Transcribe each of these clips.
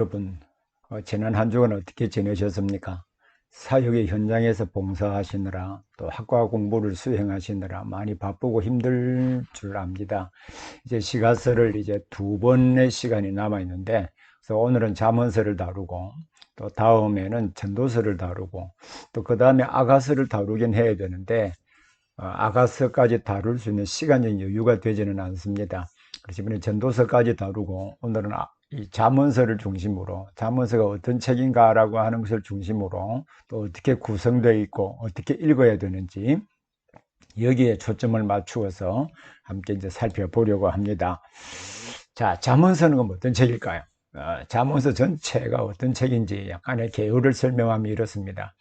여러분, 지난 한 주간 어떻게 지내셨습니까? 사역의 현장에서 봉사하시느라 또 학과 공부를 수행하시느라 많이 바쁘고 힘들 줄 압니다. 이제 시가서를 이제 두 번의 시간이 남아 있는데, 그래서 오늘은 잠언서를 다루고 또 다음에는 전도서를 다루고 또 그 다음에 아가서를 다루긴 해야 되는데, 아가서까지 다룰 수 있는 시간적 여유가 되지는 않습니다. 그래서 이번에 전도서까지 다루고 오늘은 이 잠언서를 중심으로 잠언서가 어떤 책인가라고 하는 것을 중심으로 또 어떻게 구성되어 있고 어떻게 읽어야 되는지 여기에 초점을 맞추어서 함께 이제 살펴보려고 합니다. 자, 잠언서는 어떤 책일까요? 잠언서 전체가 어떤 책인지 약간의 개요를 설명하면 이렇습니다.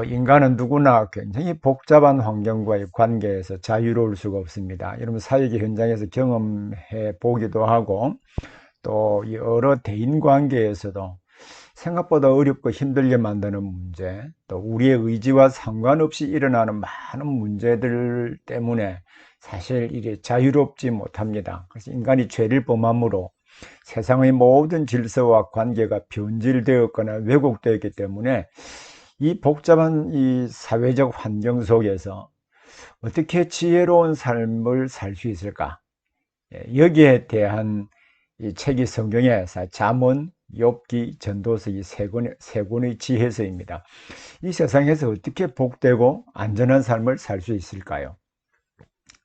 인간은 누구나 굉장히 복잡한 환경과의 관계에서 자유로울 수가 없습니다. 여러분 사역의 현장에서 경험해 보기도 하고 또 여러 대인 관계에서도 생각보다 어렵고 힘들게 만드는 문제, 또 우리의 의지와 상관없이 일어나는 많은 문제들 때문에 사실 이게 자유롭지 못합니다. 그래서 인간이 죄를 범함으로 세상의 모든 질서와 관계가 변질되었거나 왜곡되었기 때문에 이 복잡한 이 사회적 환경 속에서 어떻게 지혜로운 삶을 살 수 있을까? 여기에 대한 이 책이 성경의 잠언, 욥기, 전도서 이 세 권의 지혜서입니다. 이 세상에서 어떻게 복되고 안전한 삶을 살 수 있을까요?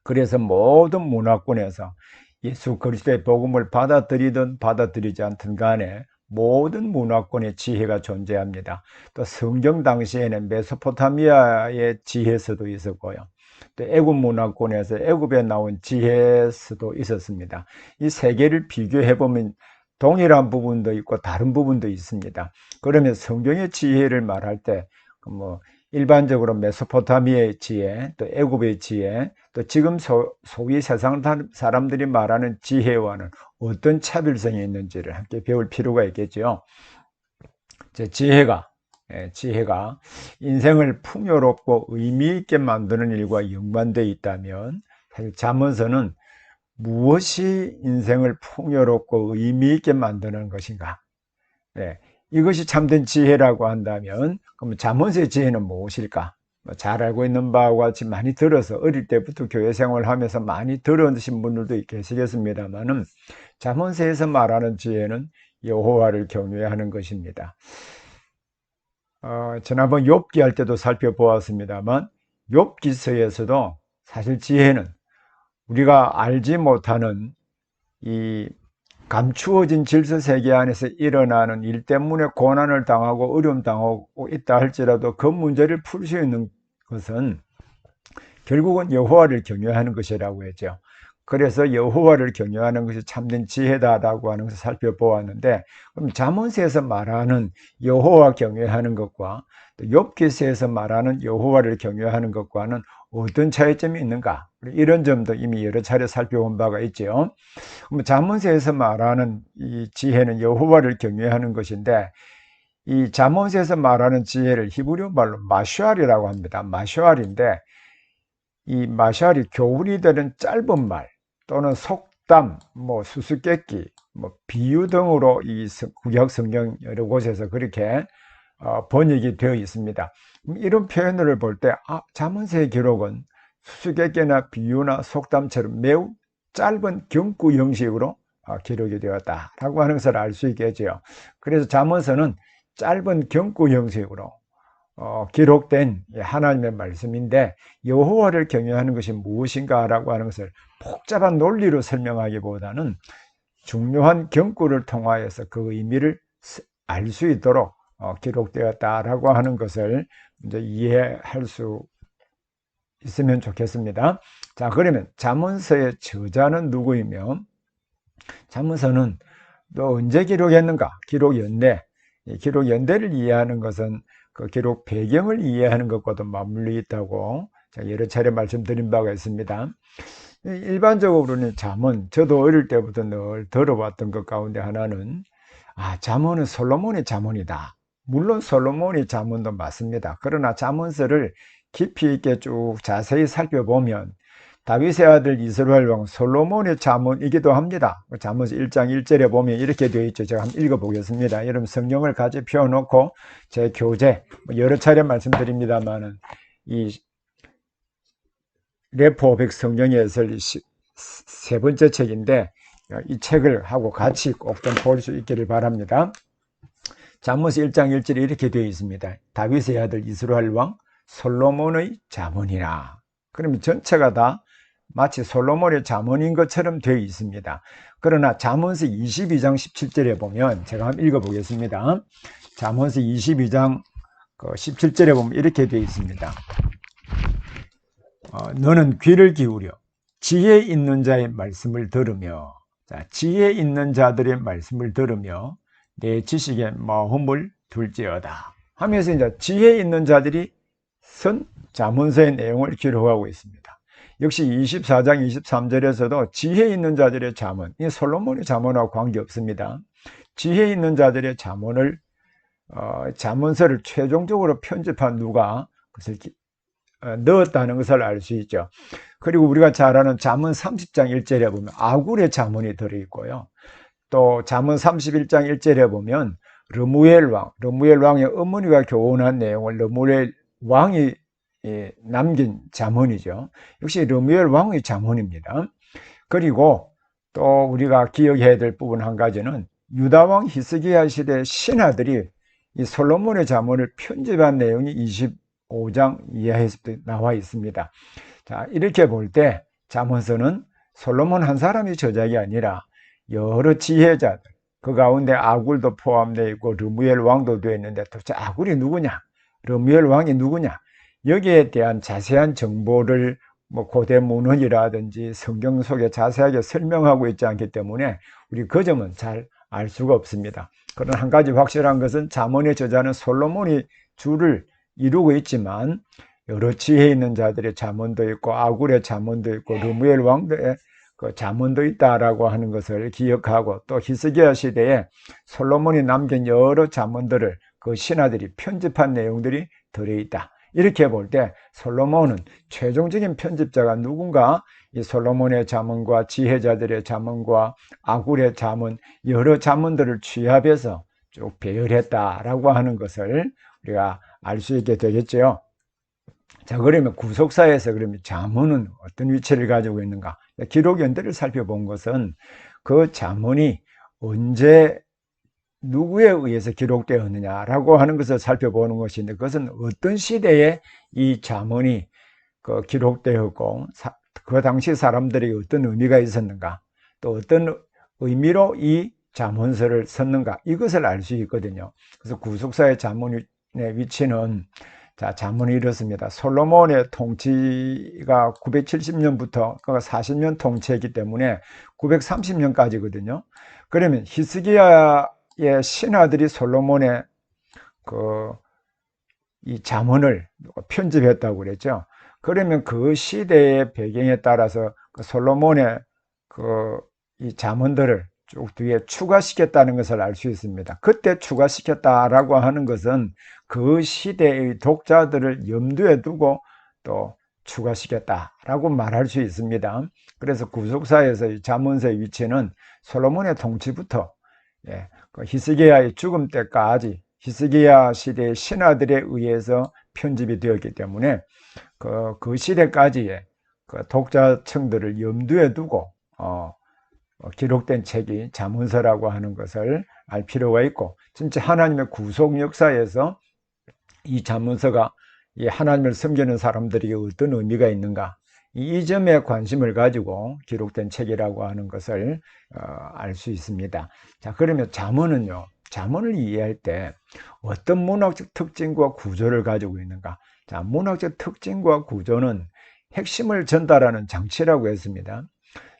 그래서 모든 문화권에서 예수 그리스도의 복음을 받아들이든 받아들이지 않든 간에 모든 문화권의 지혜가 존재합니다. 또 성경 당시에는 메소포타미아의 지혜서도 있었고요. 또 애굽 문화권에서 애굽에 나온 지혜서도 있었습니다. 이 세 개를 비교해 보면 동일한 부분도 있고 다른 부분도 있습니다. 그러면 성경의 지혜를 말할 때 일반적으로 메소포타미아의 지혜, 또 애굽의 지혜, 또 지금 소위 세상 사람들이 말하는 지혜와는 어떤 차별성이 있는지를 함께 배울 필요가 있겠죠. 지혜가 인생을 풍요롭고 의미 있게 만드는 일과 연관되어 있다면 사실 잠언서는 무엇이 인생을 풍요롭고 의미 있게 만드는 것인가? 이것이 참된 지혜라고 한다면 그럼 잠언서의 지혜는 무엇일까? 잘 알고 있는 바와 같이 많이 들어서 어릴 때부터 교회 생활하면서 많이 들으신 분들도 계시겠습니다만은 잠언서에서 말하는 지혜는 여호와를 경외하는 것입니다. 지난번 욥기 할 때도 살펴보았습니다만 욥기서에서도 사실 지혜는 우리가 알지 못하는 이 감추어진 질서 세계 안에서 일어나는 일 때문에 고난을 당하고 어려움 당하고 있다 할지라도 그 문제를 풀 수 있는 것은 결국은 여호와를 경외하는 것이라고 했죠. 그래서 여호와를 경외하는 것이 참된 지혜다라고 하는 것을 살펴보았는데, 그럼 잠언서에서 말하는 여호와 경외하는 것과 또 욥기서에서 말하는 여호와를 경외하는 것과는 어떤 차이점이 있는가? 이런 점도 이미 여러 차례 살펴본 바가 있죠. 잠언서에서 말하는 이 지혜는 여호와를 경외하는 것인데, 이 잠언서에서 말하는 지혜를 히브리어 말로 마슈알이라고 합니다. 마슈알인데 이 마샬이 교훈이 되는 짧은 말 또는 속담, 수수께끼, 비유 등으로 이 구약 성경 여러 곳에서 그렇게 번역이 되어 있습니다. 이런 표현을 볼 때 잠언서의 기록은 수수께끼나 비유나 속담처럼 매우 짧은 경구 형식으로 기록이 되었다라고 하는 것을 알 수 있겠죠. 그래서 잠언서는 짧은 경구 형식으로 기록된 하나님의 말씀인데 여호와를 경외하는 것이 무엇인가라고 하는 것을 복잡한 논리로 설명하기보다는 중요한 경구를 통하여서 그 의미를 알 수 있도록 기록되었다라고 하는 것을 이제 이해할 수 있으면 좋겠습니다. 자, 그러면 잠언서의 저자는 누구이며 잠언서는 또 언제 기록했는가? 기록 연대. 기록 연대를 이해하는 것은 그 기록 배경을 이해하는 것과도 맞물려 있다고 여러 차례 말씀드린 바가 있습니다. 일반적으로는 잠언, 저도 어릴 때부터 늘 들어봤던 것 가운데 하나는 잠언은 솔로몬의 잠언이다. 물론 솔로몬의 잠언도 맞습니다. 그러나 잠언서를 깊이 있게 쭉 자세히 살펴보면 다윗의 아들 이스라엘 왕 솔로몬의 잠언이기도 합니다. 잠언서 1장 1절에 보면 이렇게 되어 있죠. 제가 한번 읽어보겠습니다. 여러분 성경을 같이 펴놓고 제 교재 여러 차례 말씀드립니다만은 이 레포백 성경의 해설 세 번째 책인데 이 책을 하고 같이 꼭 좀 볼 수 있기를 바랍니다. 잠언서 1장 1절에 이렇게 되어 있습니다. 다윗의 아들 이스라엘 왕 솔로몬의 잠언이라. 그러면 전체가 다 마치 솔로몬의 잠언인 것처럼 되어 있습니다. 그러나 잠언서 22장 17절에 보면 제가 한번 읽어보겠습니다. 잠언서 22장 17절에 보면 이렇게 되어 있습니다. 너는 귀를 기울여 지혜 있는 자의 말씀을 들으며, 자, 지혜 있는 자들의 말씀을 들으며 내 지식에 마음을 둘지어다 하면서 이제 지혜 있는 자들이 쓴 잠언서의 내용을 기록하고 있습니다. 역시 24장 23절에서도 지혜 있는 자들의 잠언, 이 솔로몬의 잠언하고 관계없습니다. 지혜 있는 자들의 잠언을 잠언서를 최종적으로 편집한 누가 그것을 넣었다는 것을 알 수 있죠. 그리고 우리가 잘 아는 잠언 30장 1절에 보면 아굴의 잠언이 들어있고요. 또 잠언 31장 1절에 보면 르무엘 왕의 어머니가 교훈한 내용을 르무엘 왕이 남긴 잠언이죠. 역시 르무엘 왕의 잠언입니다. 그리고 또 우리가 기억해야 될 부분 한 가지는 유다 왕 히스기야 시대 신하들이 이 솔로몬의 잠언을 편집한 내용이 25장 이하에서도 나와 있습니다. 자, 이렇게 볼 때 잠언서는 솔로몬 한 사람이 저작이 아니라 여러 지혜자들, 그 가운데 아굴도 포함되어 있고 르무엘 왕도 되어 있는데 도대체 아굴이 누구냐, 르무엘 왕이 누구냐, 여기에 대한 자세한 정보를 고대 문헌이라든지 성경 속에 자세하게 설명하고 있지 않기 때문에 우리 그 점은 잘 알 수가 없습니다. 그러나 한 가지 확실한 것은 잠언의 저자는 솔로몬이 주를 이루고 있지만 여러 지혜 있는 자들의 잠언도 있고 아굴의 잠언도 있고 르무엘 왕의 그 잠언도 있다라고 하는 것을 기억하고, 또 히스기야 시대에 솔로몬이 남긴 여러 잠언들을 그 신하들이 편집한 내용들이 들어있다. 이렇게 볼 때 솔로몬은 최종적인 편집자가 누군가 이 솔로몬의 잠언과 지혜자들의 잠언과 아굴의 잠언, 여러 잠언들을 취합해서 쭉 배열했다라고 하는 것을 우리가 알 수 있게 되겠죠. 자, 그러면 구속사에서 그러면 잠언은 어떤 위치를 가지고 있는가? 기록 연대를 살펴본 것은 그 잠언이 언제 누구에 의해서 기록되었느냐라고 하는 것을 살펴보는 것인데, 그것은 어떤 시대에 이 잠언이 기록되었고 그 당시 사람들에게 어떤 의미가 있었는가, 또 어떤 의미로 이 잠언서를 썼는가, 이것을 알 수 있거든요. 그래서 구속사의 잠언의 위치는, 자, 잠언이 이렇습니다. 솔로몬의 통치가 970년부터 40년 통치했기 때문에 930년까지거든요. 그러면 히스기야의 신하들이 솔로몬의 이 잠언을 편집했다고 그랬죠. 그러면 그 시대의 배경에 따라서 솔로몬의 이 잠언들을 쭉 뒤에 추가시켰다는 것을 알 수 있습니다. 그때 추가시켰다라고 하는 것은 그 시대의 독자들을 염두에 두고 또 추가시켰다라고 말할 수 있습니다. 그래서 구속사에서 이 잠언서의 위치는 솔로몬의 통치부터 히스기야의 죽음 때까지 히스기야 시대의 신하들에 의해서 편집이 되었기 때문에 그 시대까지의 독자층들을 염두에 두고 기록된 책이 잠언서라고 하는 것을 알 필요가 있고, 진짜 하나님의 구속 역사에서 이 잠언서가 이 하나님을 섬기는 사람들에게 어떤 의미가 있는가, 이 점에 관심을 가지고 기록된 책이라고 하는 것을 알 수 있습니다. 자, 그러면 잠언은요, 잠언을 이해할 때 어떤 문학적 특징과 구조를 가지고 있는가? 자, 문학적 특징과 구조는 핵심을 장치라고 했습니다.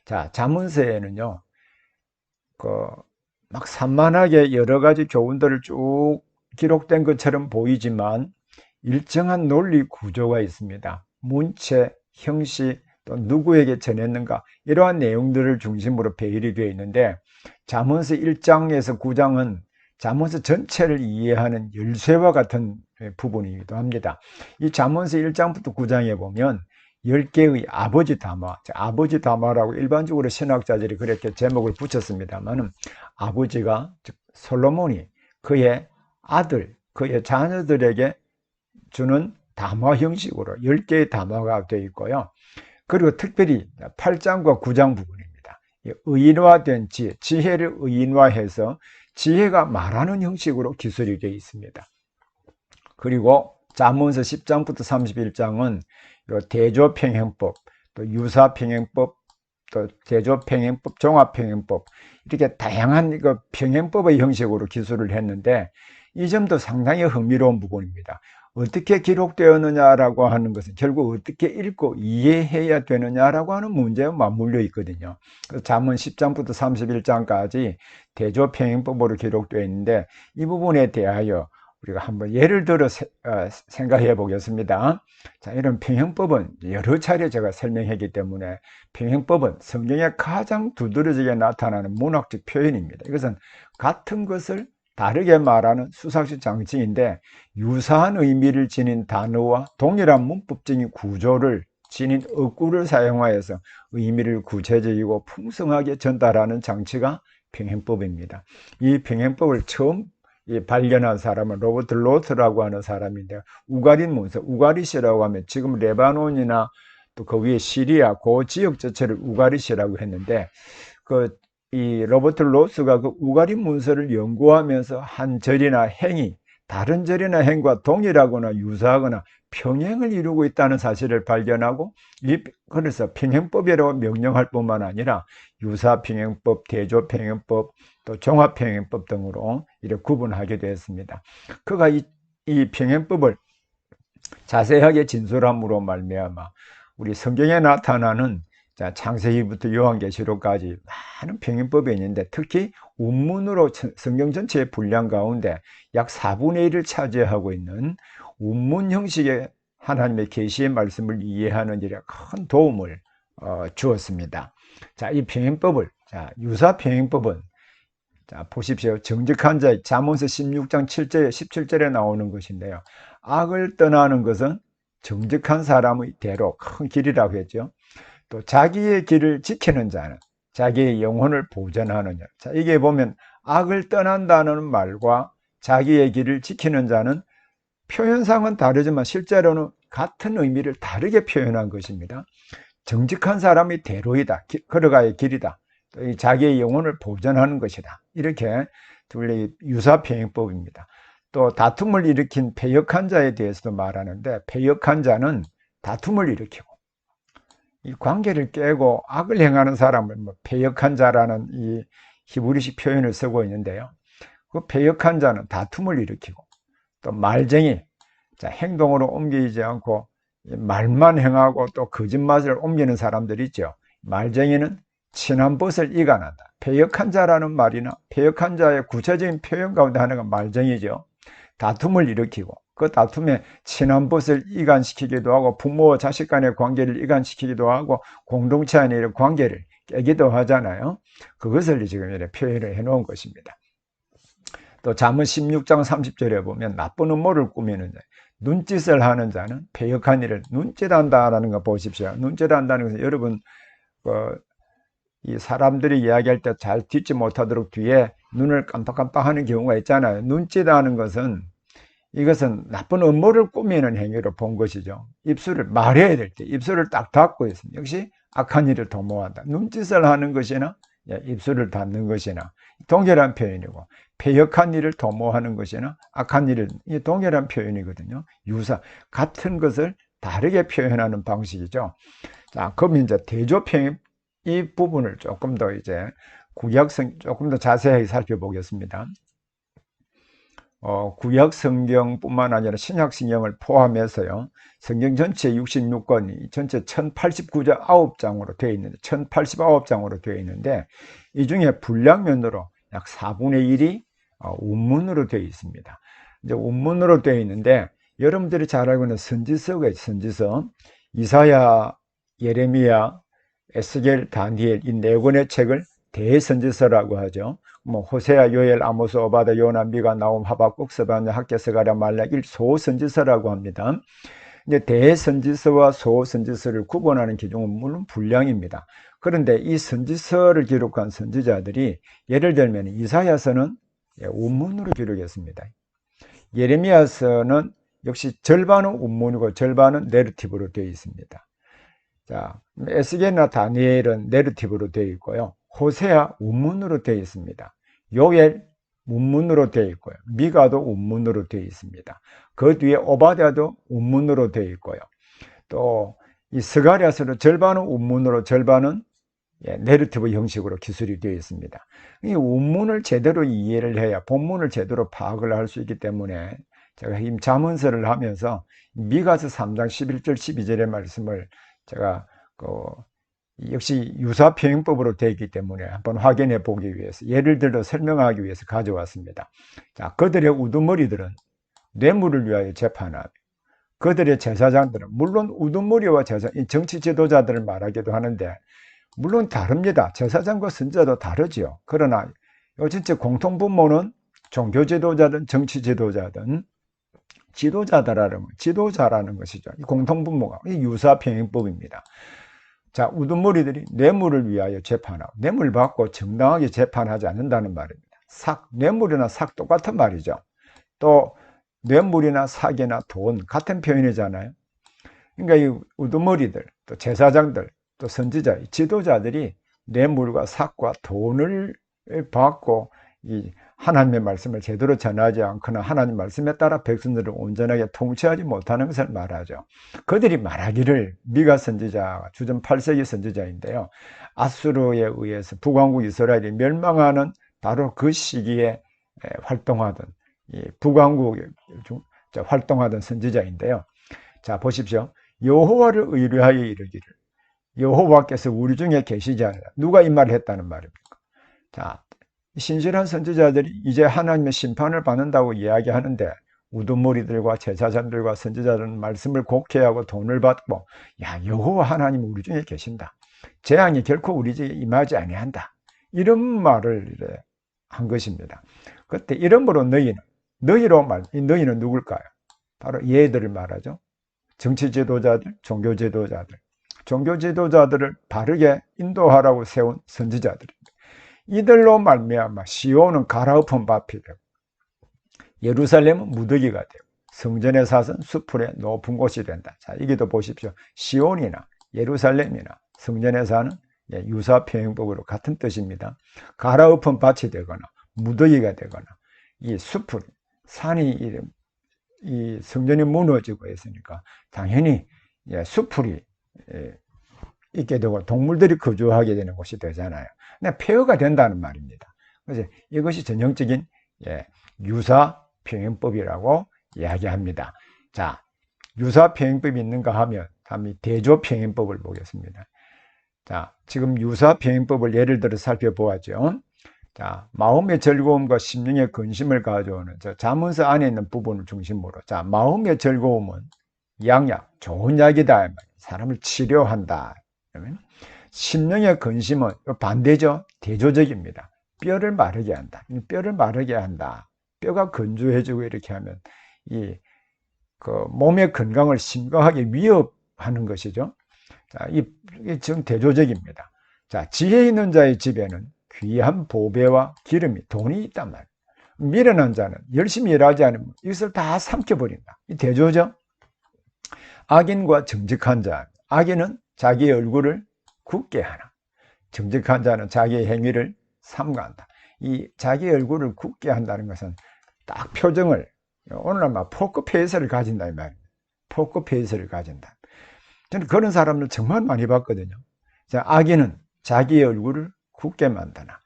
자, 잠언서에는요, 막 산만하게 여러 가지 교훈들을 쭉 기록된 것처럼 보이지만 일정한 논리 구조가 있습니다. 문체, 형식, 또 누구에게 전했는가, 이러한 내용들을 중심으로 배열이 되어 있는데, 잠언서 1장에서 9장은 잠언서 전체를 이해하는 열쇠와 같은 부분이기도 합니다. 이 잠언서 1장부터 9장에 보면 10개의 아버지 담화, 아버지 담화라고 일반적으로 신학자들이 그렇게 제목을 붙였습니다만, 아버지가, 즉 솔로몬이 그의 아들, 그의 자녀들에게 주는 담화 형식으로 10개의 담화가 되어 있고요. 그리고 특별히 8장과 9장 부분입니다. 의인화된 지혜, 지혜를 의인화해서 지혜가 말하는 형식으로 기술이 되어 있습니다. 그리고 잠언서 10장부터 31장은 대조평행법, 또 유사평행법, 또 대조평행법, 종합평행법, 이렇게 다양한 평행법의 형식으로 기술을 했는데, 이 점도 상당히 흥미로운 부분입니다. 어떻게 기록되었느냐라고 하는 것은 결국 어떻게 읽고 이해해야 되느냐라고 하는 문제와 맞물려 있거든요. 잠언 10장부터 31장까지 대조평행법으로 기록되어 있는데, 이 부분에 대하여 우리가 한번 예를 들어 생각해 보겠습니다. 자, 이런 평행법은 여러 차례 제가 설명했기 때문에, 평행법은 성경에 가장 두드러지게 나타나는 문학적 표현입니다. 이것은 같은 것을 다르게 말하는 수학적 장치인데, 유사한 의미를 지닌 단어와 동일한 문법적인 구조를 지닌 어구를 사용하여서 의미를 구체적이고 풍성하게 전달하는 장치가 평행법입니다. 이 평행법을 처음 발견한 사람은 로버트 로스라고 하는 사람인데, 우가린 문서, 우가리시라고 하면 지금 레바논이나 또 그 위에 시리아 그 지역 자체를 우가리시라고 했는데, 이 로버트 로스가 그 우가리 문서를 연구하면서 한 절이나 행이 다른 절이나 행과 동일하거나 유사하거나 평행을 이루고 있다는 사실을 발견하고, 그래서 평행법이라고 명령할 뿐만 아니라 유사평행법, 대조평행법, 또 종합평행법 등으로 이렇게 구분하게 되었습니다. 그가 이 평행법을 자세하게 진술함으로 말미암아 우리 성경에 나타나는 창세기부터 요한계시록까지 많은 평행법이 있는데, 특히 운문으로 성경 전체의 분량 가운데 약 4분의 1을 차지하고 있는 운문 형식의 하나님의 계시의 말씀을 이해하는 일에 큰 도움을 주었습니다. 자, 이 평행법을, 유사 평행법은, 자, 보십시오. 정직한 자의 잠언서 16장 7절, 17절에 나오는 것인데요. 악을 떠나는 것은 정직한 사람의 대로 큰 길이라고 했죠. 또 자기의 길을 지키는 자는 자기의 영혼을 보전하는 자. 자, 이게 보면 악을 떠난다는 말과 자기의 길을 지키는 자는 표현상은 다르지만 실제로는 같은 의미를 다르게 표현한 것입니다. 정직한 사람의 대로이다, 걸어가의 길이다, 또 자기의 영혼을 보전하는 것이다. 이렇게 둘의 유사평행법입니다. 또 다툼을 일으킨 패역한 자에 대해서도 말하는데, 패역한 자는 다툼을 일으키고 이 관계를 깨고 악을 행하는 사람을 패역한 자라는 이 히브리식 표현을 쓰고 있는데요. 그 패역한 자는 다툼을 일으키고, 또 말쟁이, 행동으로 옮기지 않고 말만 행하고 또 거짓말을 옮기는 사람들이 있죠. 말쟁이는 친한 벗을 이간한다. 패역한 자라는 말이나 패역한 자의 구체적인 표현 가운데 하나가 말쟁이죠. 다툼을 일으키고 그 다툼에 친한 벗을 이간시키기도 하고, 부모와 자식 간의 관계를 이간시키기도 하고, 공동체 안의 관계를 깨기도 하잖아요. 그것을 지금 이렇게 표현을 해 놓은 것입니다. 또 잠언 16장 30절에 보면 나쁜 음모를 꾸미는 자, 눈짓을 하는 자는 패역한 일을 눈짓한다라는 거 보십시오. 눈짓한다는 것은 여러분 이 사람들이 이야기할 때 잘 듣지 못하도록 뒤에 눈을 깜빡깜빡하는 경우가 있잖아요. 눈짓하는 것은, 이것은 나쁜 음모를 꾸미는 행위로 본 것이죠. 입술을 말해야 될 때 입술을 딱 닫고 있습니다. 역시 악한 일을 도모한다. 눈짓을 하는 것이나 입술을 닫는 것이나 동일한 표현이고, 패역한 일을 도모하는 것이나 악한 일을 동일한 표현이거든요. 유사, 같은 것을 다르게 표현하는 방식이죠. 자, 그럼 이제 대조평 이 부분을 조금 더 이제 구약성 조금 더 자세하게 살펴보겠습니다. 구약 성경뿐만 아니라 신약 성경을 포함해서요, 성경 전체 66권이 전체 1089장 9장으로 되어 있는데, 1089장으로 되어 있는데, 이 중에 분량면으로 약 4분의 1이 원문으로 되어 있습니다. 이제 원문으로 되어 있는데, 여러분들이 잘 알고 있는 선지서가 있어요. 선지서, 이사야, 예레미야, 에스겔, 다니엘, 이 네 권의 책을 대선지서라고 하죠. 호세아, 요엘, 아모스, 오바다, 요나, 미가, 나움, 하박국, 스바냐, 학개, 스가랴, 말라기, 소선지서라고 합니다. 이제 대선지서와 소선지서를 구분하는 기준은 물론 분량입니다. 그런데 이 선지서를 기록한 선지자들이 예를 들면 이사야서는 원문으로 기록했습니다. 예레미야서는 역시 절반은 원문이고 절반은 내러티브로 되어 있습니다. 자, 에스겔이나 다니엘은 내러티브로 되어 있고요. 호세아 원문으로 되어 있습니다. 요엘 원문으로 되어 있고요. 미가도 원문으로 되어 있습니다. 그 뒤에 오바댜도 원문으로 되어 있고요. 또 이 스가랴서는 절반은 원문으로 절반은 내러티브 형식으로 기술이 되어 있습니다. 이 원문을 제대로 이해를 해야 본문을 제대로 파악을 할 수 있기 때문에 제가 이 잠언서를 하면서 미가서 3장 11절 12절의 말씀을 제가 역시 유사평행법으로 되어 있기 때문에 한번 확인해 보기 위해서 예를 들어 설명하기 위해서 가져왔습니다. 자, 그들의 우두머리들은 뇌물을 위하여 재판하며 그들의 제사장들은 물론 우두머리와 정치 지도자들을 말하기도 하는데 물론 다릅니다. 제사장과 선지자도 다르지요. 그러나 진짜 공통분모는 종교 지도자든 정치 지도자든 지도자라는 것이죠. 이 공통분모가 유사평행법입니다. 자, 우두머리들이 뇌물을 위하여 재판하고 뇌물 받고 정당하게 재판하지 않는다는 말입니다. 뇌물이나 삭 똑같은 말이죠. 또 뇌물이나 사기나 돈 같은 표현이잖아요. 그러니까 이 우두머리들, 또 제사장들, 또 선지자, 지도자들이 뇌물과 삭과 돈을 받고 이 하나님의 말씀을 제대로 전하지 않거나 하나님 말씀에 따라 백성들을 온전하게 통치하지 못하는 것을 말하죠. 그들이 말하기를 미가 선지자가 주전 8세기 선지자인데요. 아수르에 의해서 북왕국 이스라엘이 멸망하는 바로 그 시기에 활동하던 북왕국에 활동하던 선지자인데요. 자, 보십시오. 여호와를 의뢰하여 이르기를 여호와께서 우리 중에 계시지 않으라. 누가 이 말을 했다는 말입니까? 자, 신실한 선지자들이 이제 하나님의 심판을 받는다고 이야기하는데 우두머리들과 제사장들과 선지자들은 말씀을 곡해하고 돈을 받고 여호와 하나님 우리 중에 계신다. 재앙이 결코 우리 집에 임하지 아니한다. 이런 말을 한 것입니다. 그때 이러므로 너희는 누굴까요? 바로 얘들을 말하죠. 정치 지도자들, 종교 지도자들. 종교 지도자들을 바르게 인도하라고 세운 선지자들입니다. 이들로 말미암아 시온은 갈아엎은 밭이 되고 예루살렘은 무더기가 되고 성전의 삿은 수풀의 높은 곳이 된다. 자, 여기도 보십시오. 시온이나 예루살렘이나 성전의 삿은 유사평행법으로 같은 뜻입니다. 갈아엎은 밭이 되거나 무더기가 되거나 이 수풀, 산이 이 성전이 무너지고 있으니까 당연히 수풀이 있게 되고 동물들이 거주하게 되는 곳이 되잖아요. 근데 폐허가 된다는 말입니다. 그래서 이것이 전형적인 유사평행법이라고 이야기합니다. 자, 유사평행법이 있는가 하면 다음에 대조평행법을 보겠습니다. 자, 지금 유사평행법을 예를 들어 살펴보았죠. 자, 마음의 즐거움과 심령의 근심을 가져오는 잠언서 안에 있는 부분을 중심으로, 자, 마음의 즐거움은 양약, 좋은 약이다. 사람을 치료한다. 심령의 근심은 반대죠. 대조적입니다. 뼈를 마르게 한다. 뼈를 마르게 한다. 뼈가 건조해지고 이렇게 하면 몸의 건강을 심각하게 위협하는 것이죠. 자, 이게 지금 대조적입니다. 자, 지혜 있는 자의 집에는 귀한 보배와 기름이, 돈이 있단 말이에요. 미련한 자는 열심히 일하지 않으면 이것을 다 삼켜버린다. 이 대조죠. 악인과 정직한 자, 악인은 자기의 얼굴을 굳게 하나, 정직한 자는 자기의 행위를 삼가한다. 이 자기의 얼굴을 굳게 한다는 것은 딱 표정을, 오늘날 막 포커페이스를 가진다 이 말이에요. 포커페이스를 가진다. 저는 그런 사람들 정말 많이 봤거든요. 자, 악인은 자기의 얼굴을 굳게 만드나,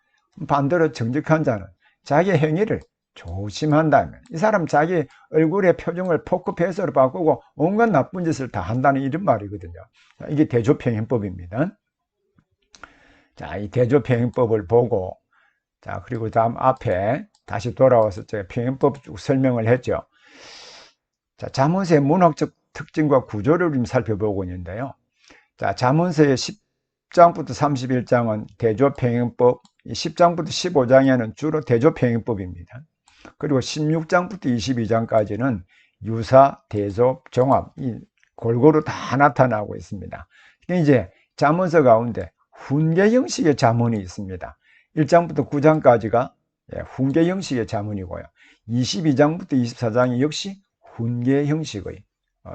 반대로 정직한 자는 자기의 행위를 조심한다면, 이 사람 자기 얼굴의 표정을 포커페이스로 바꾸고 온갖 나쁜 짓을 다 한다는 이런 말이거든요. 자, 이게 대조평행법입니다. 자, 이 대조평행법을 보고, 자, 그리고 다음 앞에 다시 돌아와서 제가 평행법 쭉 설명을 했죠. 자, 잠언서의 문학적 특징과 구조를 좀 살펴보고 있는데요. 자, 잠언서의 10장부터 31장은 대조평행법, 10장부터 15장에는 주로 대조평행법입니다. 그리고 16장부터 22장까지는 유사, 대조, 종합, 이 골고루 다 나타나고 있습니다. 이제 잠언서 가운데 훈계 형식의 잠언이 있습니다. 1장부터 9장까지가 훈계 형식의 잠언이고요. 22장부터 24장이 역시 훈계 형식의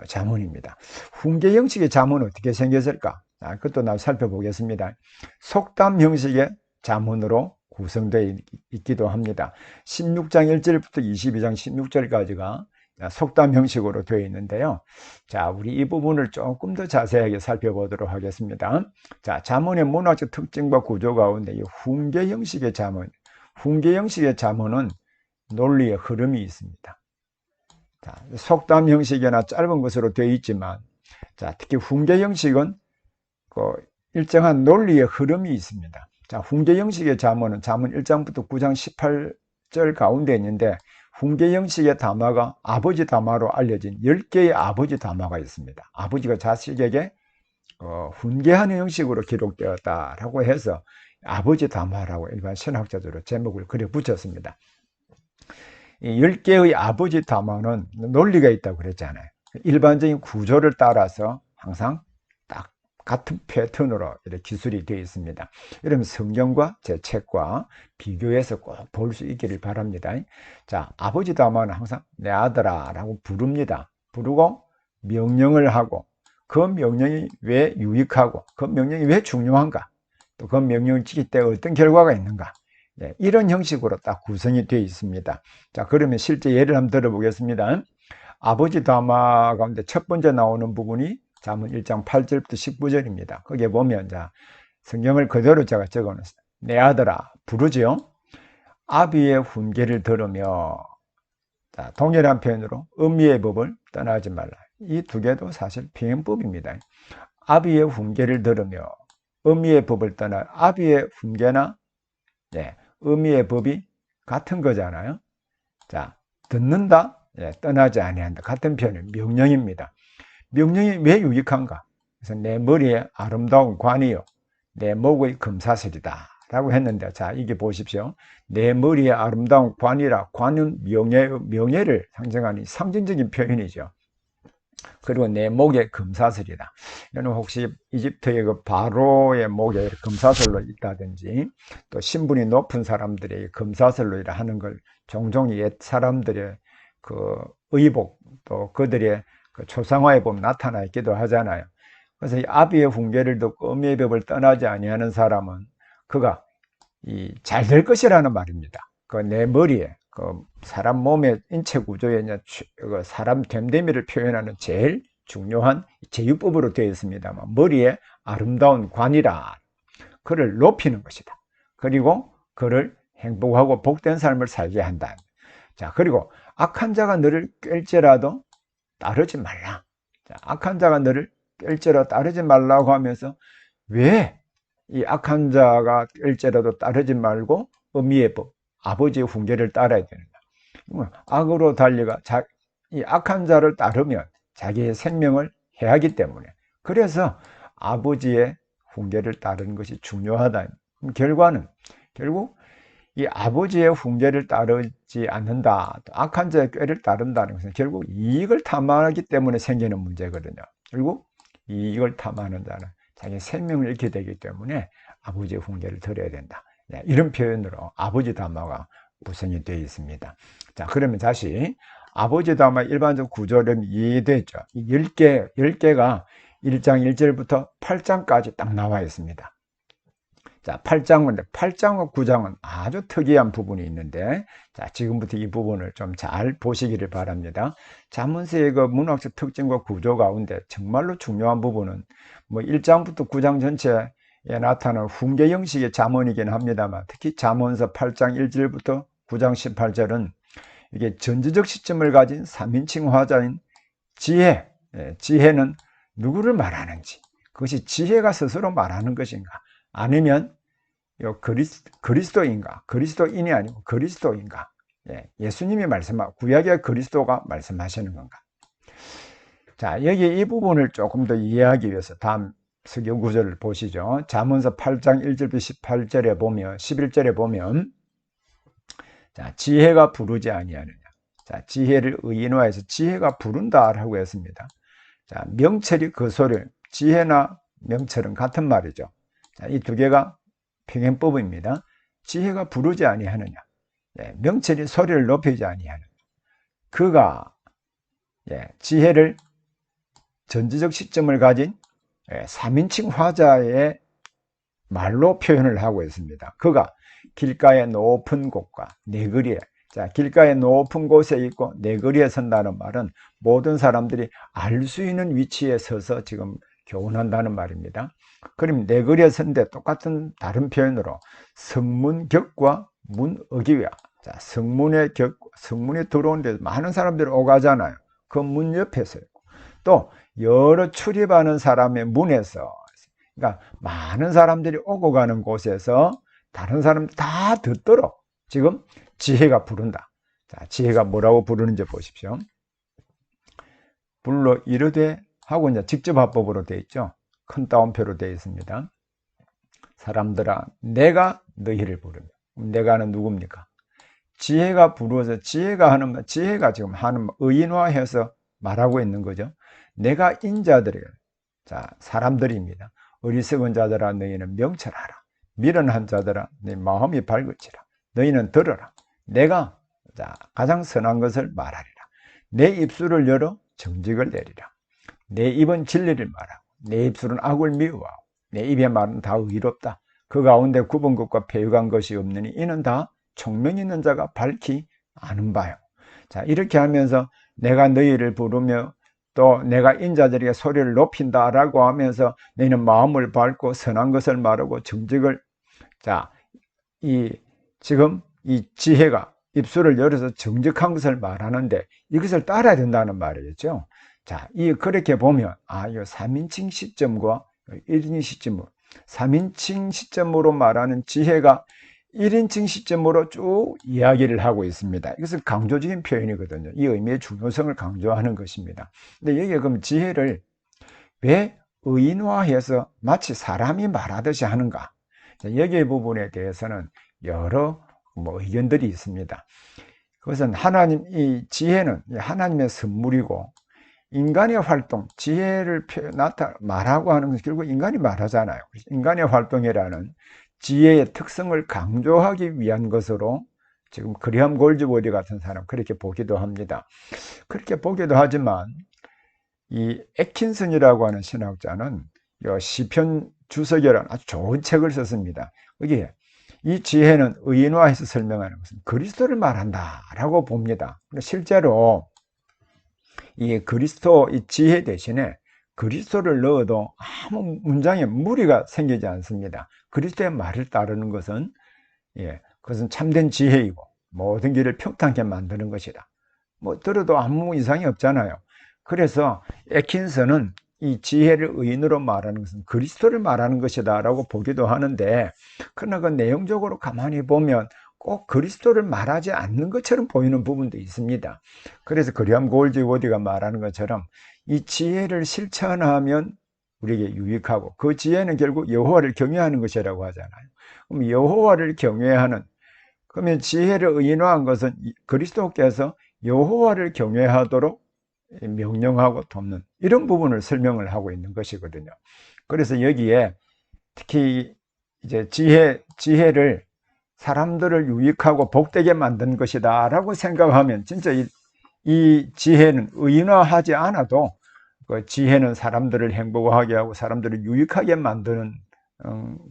잠언입니다. 훈계 형식의 잠언은 어떻게 생겼을까? 그것도 나도 살펴보겠습니다. 속담 형식의 잠언으로 구성되어 있기도 합니다. 16장 1절부터 22장 16절까지가 속담 형식으로 되어 있는데요. 자, 우리 이 부분을 조금 더 자세하게 살펴보도록 하겠습니다. 자, 잠언의 문학적 특징과 구조 가운데 이 훈계 형식의 잠언, 훈계 형식의 잠언은 논리의 흐름이 있습니다. 자, 속담 형식이나 짧은 것으로 되어 있지만, 자, 특히 훈계 형식은 그 일정한 논리의 흐름이 있습니다. 자, 훈계 형식의 잠언은 잠언 1장부터 9장 18절 가운데 있는데, 훈계 형식의 담화가 아버지 담화로 알려진 10개의 아버지 담화가 있습니다. 아버지가 자식에게 훈계하는 형식으로 기록되었다라고 해서 아버지 담화라고 일반 신학자들로 제목을 그려 붙였습니다. 이 10개의 아버지 담화는 논리가 있다고 그랬잖아요. 일반적인 구조를 따라서 항상 딱 같은 패턴으로 이렇게 기술이 되어 있습니다. 이러면 성경과 제 책과 비교해서 꼭 볼 수 있기를 바랍니다. 자, 아버지 담화는 항상 내 아들아 라고 부릅니다. 부르고 명령을 하고 그 명령이 왜 유익하고 그 명령이 왜 중요한가, 또 그 명령을 지킬 때 어떤 결과가 있는가, 이런 형식으로 딱 구성이 되어 있습니다. 자, 그러면 실제 예를 한번 들어보겠습니다. 아버지 담화 가운데 첫 번째 나오는 부분이 잠언 1장 8절부터 19절입니다. 거기에 보면, 자, 성경을 그대로 제가 적어놨어요. 내 아들아, 부르지요? 아비의 훈계를 들으며, 자, 동일한 표현으로 음미의 법을 떠나지 말라. 이 두 개도 사실 표현법입니다. 아비의 훈계를 들으며, 음미의 법을 떠나, 아비의 훈계나, 음미의 법이 같은 거잖아요. 자, 듣는다, 떠나지 아니한다. 같은 표현은 명령입니다. 명령이 왜 유익한가? 그래서 내 머리에 아름다운 관이요, 내 목의 금사슬이다 라고 했는데, 자, 이게 보십시오. 내 머리에 아름다운 관이라, 관은 명예를 상징하는 상징적인 표현이죠. 그리고 내 목에 금사슬이다. 이는 혹시 이집트의 그 바로의 목에 금사슬로 있다든지, 또 신분이 높은 사람들의 금사슬로 하는 걸 종종 옛 사람들의 그 의복, 또 그들의 그 초상화에 보면 나타나 있기도 하잖아요. 그래서 이 아비의 훈계를 듣고 음미의 법을 떠나지 아니하는 사람은 그가 잘 될 것이라는 말입니다. 그 내 머리에, 그 사람 몸의 인체 구조에 사람 됨됨이를 표현하는 제일 중요한 제유법으로 되어 있습니다만, 머리에 아름다운 관이라, 그를 높이는 것이다. 그리고 그를 행복하고 복된 삶을 살게 한다. 자, 그리고 악한 자가 너를 깰지라도 따르지 말라. 자, 악한 자가 너를 깰지라도 따르지 말라고 하면서 왜 이 악한 자가 깰지라도 따르지 말고 음미의 법, 아버지의 훈계를 따라야 되는가? 악으로 달려가 이 악한 자를 따르면 자기의 생명을 해하기 때문에, 그래서 아버지의 훈계를 따르는 것이 중요하다. 결과는 결국 이 아버지의 훈계를 따르지 않는다, 또 악한 자의 꾀를 따른다는 것은 결국 이익을 탐하기 때문에 생기는 문제거든요. 결국 이익을 탐하는 자는 자기 생명을 잃게 되기 때문에 아버지의 훈계를 들어야 된다. 이런 표현으로 아버지 담화가 구성이 되어 있습니다. 자, 그러면 다시 아버지 담화 일반적 구조는 이해되죠. 10개가 1장 1절부터 8장까지 딱 나와 있습니다. 자, 8장과 9장은 아주 특이한 부분이 있는데, 자, 지금부터 이 부분을 좀 잘 보시기를 바랍니다. 잠언서의 그 문학적 특징과 구조 가운데 정말로 중요한 부분은 1장부터 9장 전체에 나타나는 훈계 형식의 잠언이긴 합니다만, 특히 잠언서 8장 1절부터 9장 18절은 이게 전지적 시점을 가진 3인칭 화자인 지혜는 누구를 말하는지, 그것이 지혜가 스스로 말하는 것인가, 아니면 그리스도인가, 그리스도인이 아니고 그리스도인가, 예수님이 말씀하고 구약의 그리스도가 말씀하시는 건가. 자, 여기 이 부분을 조금 더 이해하기 위해서 다음 성경 구절을 보시죠. 잠언서 8장 1절부터 18절에 보면, 11절에 보면, 자, 지혜가 부르지 아니하느냐. 자, 지혜를 의인화해서 지혜가 부른다라고 했습니다. 자, 명철이 그 소리를, 지혜나 명철은 같은 말이죠. 자, 이 두 개가 평행법입니다. 지혜가 부르지 아니하느냐, 명철이 소리를 높이지 아니하느냐. 그가 지혜를 전지적 시점을 가진 3인칭 화자의 말로 표현을 하고 있습니다. 그가 길가의 높은 곳과 내거리에, 자, 길가의 높은 곳에 있고 내거리에 선다는 말은 모든 사람들이 알 수 있는 위치에 서서 지금 교훈한다는 말입니다. 그럼 내거리에 선데 똑같은 다른 표현으로 성문격과 문어기와, 자, 성문의 격, 성문에 들어오는 데 많은 사람들이 오가잖아요. 그 문 옆에서 있고, 또 여러 출입하는 사람의 문에서, 그러니까 많은 사람들이 오고 가는 곳에서 다른 사람들 다 듣도록 지금 지혜가 부른다. 자, 지혜가 뭐라고 부르는지 보십시오. 불러 이르되 하고 이제 직접 화법으로 되어 있죠. 큰 따옴표로 되어 있습니다. 사람들아, 내가 너희를 부르며. 내가는 누굽니까? 지혜가 부르어서 지혜가 하는 말, 지혜가 지금 하는 의인화해서 말하고 있는 거죠. 내가 인자들에게, 자, 사람들입니다. 어리석은 자들아, 너희는 명철하라. 미련한 자들아, 네 마음이 밝을지라. 너희는 들어라. 내가, 자, 가장 선한 것을 말하리라. 내 입술을 열어 정직을 내리라. 내 입은 진리를 말하고 내 입술은 악을 미워하고 내 입의 말은 다 의롭다. 그 가운데 굽은 것과 배육한 것이 없느니 이는 다 총명 있는 자가 밝히 아는 바요. 자, 이렇게 하면서 내가 너희를 부르며 또 내가 인자들에게 소리를 높인다라고 하면서 너희는 마음을 밝고 선한 것을 말하고 정직을, 자, 지금 이 지혜가 입술을 열어서 정직한 것을 말하는데 이것을 따라야 된다는 말이겠죠. 자, 그렇게 보면, 이 3인칭 시점과 1인칭 시점으로, 3인칭 시점으로 말하는 지혜가 1인칭 시점으로 쭉 이야기를 하고 있습니다. 이것은 강조적인 표현이거든요. 이 의미의 중요성을 강조하는 것입니다. 근데 여기에 그럼 지혜를 왜 의인화해서 마치 사람이 말하듯이 하는가? 여기 부분에 대해서는 여러 의견들이 있습니다. 그것은 이 지혜는 하나님의 선물이고, 인간의 활동, 지혜를 말하고 하는 것은 결국 인간이 말하잖아요. 인간의 활동이라는 지혜의 특성을 강조하기 위한 것으로 지금 그리함 골즈워디 같은 사람 그렇게 보기도 합니다. 그렇게 보기도 하지만 이 애킨슨이라고 하는 신학자는 시편 주석이라는 아주 좋은 책을 썼습니다. 여기에 이 지혜는 의인화해서 설명하는 것은 그리스도를 말한다라고 봅니다. 실제로 이 지혜 대신에 그리스도를 넣어도 아무 문장에 무리가 생기지 않습니다. 그리스도의 말을 따르는 것은 그것은 참된 지혜이고 모든 길을 평탄하게 만드는 것이다. 들어도 아무 이상이 없잖아요. 그래서 애킨슨은 이 지혜를 의인으로 말하는 것은 그리스도를 말하는 것이다 라고 보기도 하는데, 그러나 그 내용적으로 가만히 보면 꼭 그리스도를 말하지 않는 것처럼 보이는 부분도 있습니다. 그래서 그리함 골즈워디가 말하는 것처럼 이 지혜를 실천하면 우리에게 유익하고, 그 지혜는 결국 여호와를 경외하는 것이라고 하잖아요. 그럼 여호와를 경외하는, 그러면 지혜를 의인화한 것은 그리스도께서 여호와를 경외하도록 명령하고 돕는 이런 부분을 설명을 하고 있는 것이거든요. 그래서 여기에 특히 이제 지혜를 사람들을 유익하고 복되게 만든 것이다 라고 생각하면 진짜 이 지혜는 의인화하지 않아도 그 지혜는 사람들을 행복하게 하고 사람들을 유익하게 만드는